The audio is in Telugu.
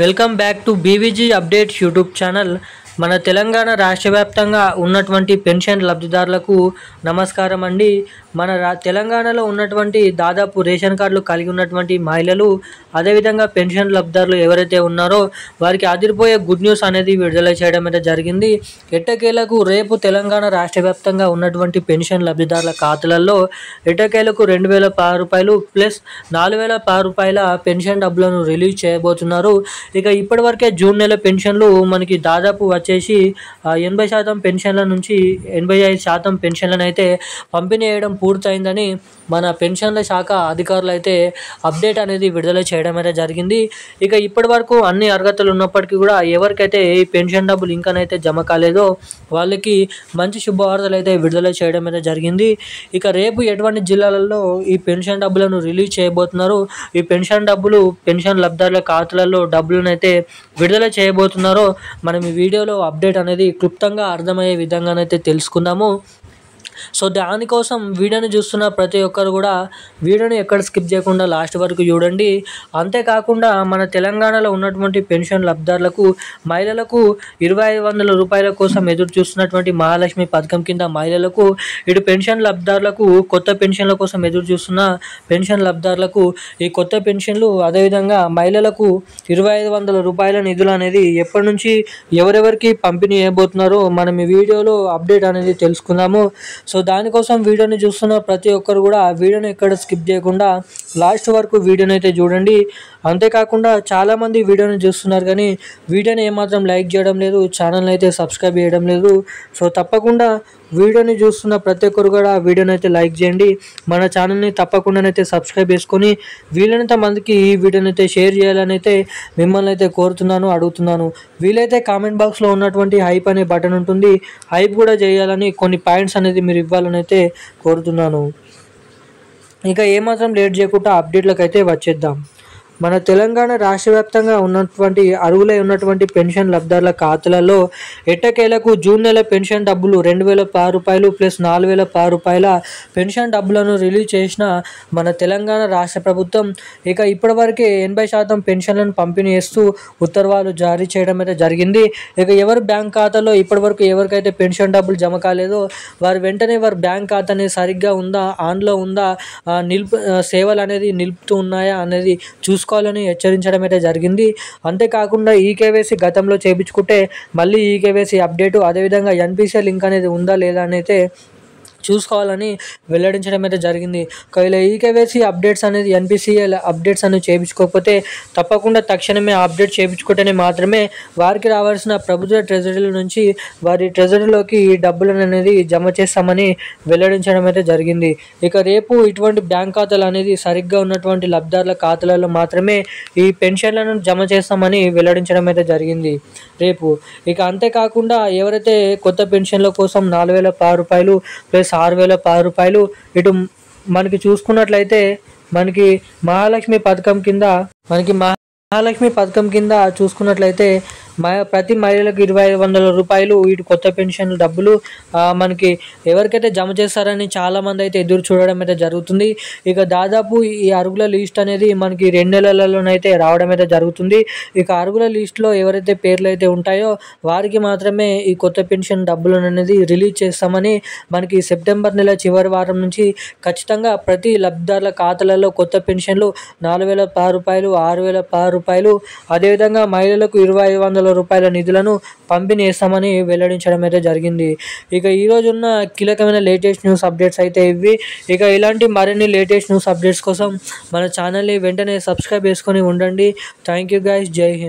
Welcome back to BVG updates YouTube channel. మన తెలంగాణ రాష్ట్ర వ్యాప్తంగా ఉన్నటువంటి పెన్షన్ లబ్ధిదారులకు నమస్కారం అండి. మన తెలంగాణలో ఉన్నటువంటి దాదాపు రేషన్ కార్డులు కలిగి ఉన్నటువంటి మహిళలు, అదేవిధంగా పెన్షన్ లబ్ధిదారులు ఎవరైతే ఉన్నారో వారికి అదిరిపోయే గుడ్ న్యూస్ అనేది విడుదల చేయడం అయితే జరిగింది. ఎట్టకేలకు రేపు తెలంగాణ రాష్ట్ర వ్యాప్తంగా ఉన్నటువంటి పెన్షన్ లబ్ధిదారుల ఖాతాలలో ఎట్టకేలకు 2016 రూపాయలు ప్లస్ 4010 రూపాయల పెన్షన్ డబ్బులను రిలీజ్ చేయబోతున్నారు. ఇక ఇప్పటివరకే జూన్ నెల పెన్షన్లు మనకి దాదాపు వచ్చేసి 80% పెన్షన్ల నుంచి 85% పెన్షన్లను అయితే పంపిణీ చేయడం పూర్తయిందని మన పెన్షన్ల శాఖ అధికారులు అయితే అప్డేట్ అనేది విడుదల చేయడం అయితే జరిగింది. ఇక ఇప్పటి వరకు అన్ని అర్హతలు ఉన్నప్పటికీ కూడా ఎవరికైతే ఈ పెన్షన్ డబ్బులు ఇంకానైతే జమ కాలేదో వాళ్ళకి మంచి శుభవార్తలు అయితే విడుదల చేయడం అయితే జరిగింది. ఇక రేపు ఎటువంటి జిల్లాలలో ఈ పెన్షన్ డబ్బులను రిలీజ్ చేయబోతున్నారు, ఈ పెన్షన్ డబ్బులు పెన్షన్ లబ్ధిదారుల ఖాతాలలో డబ్బులను అయితే విడుదల చేయబోతున్నారో మనం ఈ వీడియోలో అప్డేట్ అనేది క్లుప్తంగా అర్థమయ్యే విధంగానైతే తెలుసుకుందాము. సో దానికోసం వీడియోని చూస్తున్న ప్రతి ఒక్కరు కూడా వీడియోని ఎక్కడ స్కిప్ చేయకుండా లాస్ట్ వరకు చూడండి. అంతేకాకుండా మన తెలంగాణలో ఉన్నటువంటి పెన్షన్ లబ్ధిదారులకు, మహిళలకు 2500 రూపాయల కోసం ఎదురు చూస్తున్నటువంటి మహాలక్ష్మి పథకం కింద మహిళలకు, ఇటు పెన్షన్ లబ్ధిదారులకు, కొత్త పెన్షన్ల కోసం ఎదురు చూస్తున్న పెన్షన్ లబ్ధిదారులకు ఈ కొత్త పెన్షన్లు, అదేవిధంగా మహిళలకు 2500 రూపాయల నిధులు అనేది ఎప్పటి నుంచి ఎవరెవరికి పంపిణీ చేయబోతున్నారో మనం ఈ వీడియోలో అప్డేట్ అనేది తెలుసుకుందాము. సో దానికోసం వీడియోని చూస్తున్న ప్రతి ఒక్కరు కూడా వీడియోని ఎక్కడ స్కిప్ చేయకుండా లాస్ట్ వరకు వీడియోని అయితే చూడండి. అంతేకాకుండా చాలామంది వీడియోని చూస్తున్నారు కానీ వీడియోని ఏమాత్రం లైక్ చేయడం లేదు, ఛానల్ని అయితే సబ్స్క్రైబ్ చేయడం లేదు. సో తప్పకుండా వీడియోని చూస్తున్న ప్రతి ఒక్కరు కూడా వీడియోని అయితే లైక్ చేయండి, మన ఛానల్ని తప్పకుండానైతే సబ్స్క్రైబ్ చేసుకొని వీలైనంత మందికి ఈ వీడియోని అయితే షేర్ చేయాలని అయితే మిమ్మల్ని అయితే కోరుతున్నాను, అడుగుతున్నాను. వీలైతే కామెంట్ బాక్స్లో ఉన్నటువంటి హైప్ అనే బటన్ ఉంటుంది, హైప్ కూడా చేయాలని, కొన్ని పాయింట్స్ అనేది మీరు ఇవ్వాలని అయితే కోరుతున్నాను. ఇక ఏమాత్రం లేట్ చేయకుండా అప్డేట్లకు అయితే వచ్చేద్దాం. మన తెలంగాణ రాష్ట్ర వ్యాప్తంగా ఉన్నటువంటి అర్హులై ఉన్నటువంటి పెన్షన్ లబ్ధిదారుల ఖాతాలలో ఎట్టకేలకు జూన్ నెల పెన్షన్ డబ్బులు 2010 రూపాయలు ప్లస్ 4010 రూపాయల పెన్షన్ డబ్బులను రిలీజ్ చేసిన మన తెలంగాణ రాష్ట్ర ప్రభుత్వం ఇక ఇప్పటివరకే 80% పెన్షన్లను పంపిణీ చేస్తూ ఉత్తర్వులు జారీ చేయడం అయితే జరిగింది. ఇక ఎవరి బ్యాంక్ ఖాతాలో ఇప్పటివరకు ఎవరికైతే పెన్షన్ డబ్బులు జమ కాలేదో వారు వెంటనే వారి బ్యాంక్ ఖాతా అనేది సరిగ్గా ఉందా, ఆన్లో ఉందా, సేవలు అనేది నిలుపుతూ ఉన్నాయా అనేది చూసుకోవాలని హెచ్చరించడం అయితే జరిగింది. అంతేకాకుండా ఈకేవైసీ గతంలో చేయించుకుంటే మళ్ళీ ఈకేవైసీ అప్డేటు, అదేవిధంగా ఎన్పిసిఐ లింక్ అనేది ఉందా లేదా అని అయితే చూసుకోవాలని వెల్లడించడం అయితే జరిగింది. ఒకవేళ ఈకేవైసీ అప్డేట్స్ అనేది ఎన్పిసిఐ అప్డేట్స్ అనేది చేయించుకోకపోతే తప్పకుండా తక్షణమే అప్డేట్ చేయించుకుంటేనే మాత్రమే వారికి రావాల్సిన ప్రభుత్వ ట్రెజరీల నుంచి వారి ట్రెజరీలోకి ఈ డబ్బులను అనేది జమ చేస్తామని వెల్లడించడం అయితే జరిగింది. ఇక రేపు ఇటువంటి బ్యాంక్ ఖాతాలు అనేది సరిగ్గా ఉన్నటువంటి లబ్ధిదారుల ఖాతాలలో మాత్రమే ఈ పెన్షన్లను జమ చేస్తామని వెల్లడించడం అయితే జరిగింది రేపు. ఇక అంతేకాకుండా ఎవరైతే కొత్త పెన్షన్ల కోసం 4010 రూపాయలు ప్లస్ 6010 రూపాయలు, ఇటు మనకి చూసుకున్నట్లయితే మనకి మహాలక్ష్మి పథకం కింద చూసుకున్నట్లయితే ప్రతి మహిళలకు 2500 రూపాయలు ఇటు కొత్త పెన్షన్ డబ్బులు మనకి ఎవరికైతే జమ చేస్తారని చాలామంది అయితే ఎదురు చూడడం అయితే జరుగుతుంది. ఇక దాదాపు ఈ అర్హుల లిస్ట్ అనేది మనకి 2 నెలలలోనైతే రావడం అయితే జరుగుతుంది. ఇక అర్హుల లిస్టులో ఎవరైతే పేర్లు అయితే ఉంటాయో వారికి మాత్రమే ఈ కొత్త పెన్షన్ డబ్బులను అనేది రిలీజ్ చేస్తామని మనకి సెప్టెంబర్ నెల చివరి వారం నుంచి ఖచ్చితంగా ప్రతి లబ్ధిదారుల ఖాతాలలో కొత్త పెన్షన్లు 4010 రూపాయలు, 6010 రూపాయలు, అదేవిధంగా మహిళలకు 2500 రూపాయల నిధులను పంపిణీ చేస్తామని వెల్లడించడం అయితే జరిగింది. ఇక ఈరోజు ఉన్న కీలకమైన లేటెస్ట్ న్యూస్ అప్డేట్స్ అయితే ఇవి. ఇక ఇలాంటి మరిన్ని లేటెస్ట్ న్యూస్ అప్డేట్స్ కోసం మన ఛానల్ని వెంటనే సబ్స్క్రైబ్ చేసుకొని ఉండండి. థ్యాంక్ యూ గైస్, జై హింద్.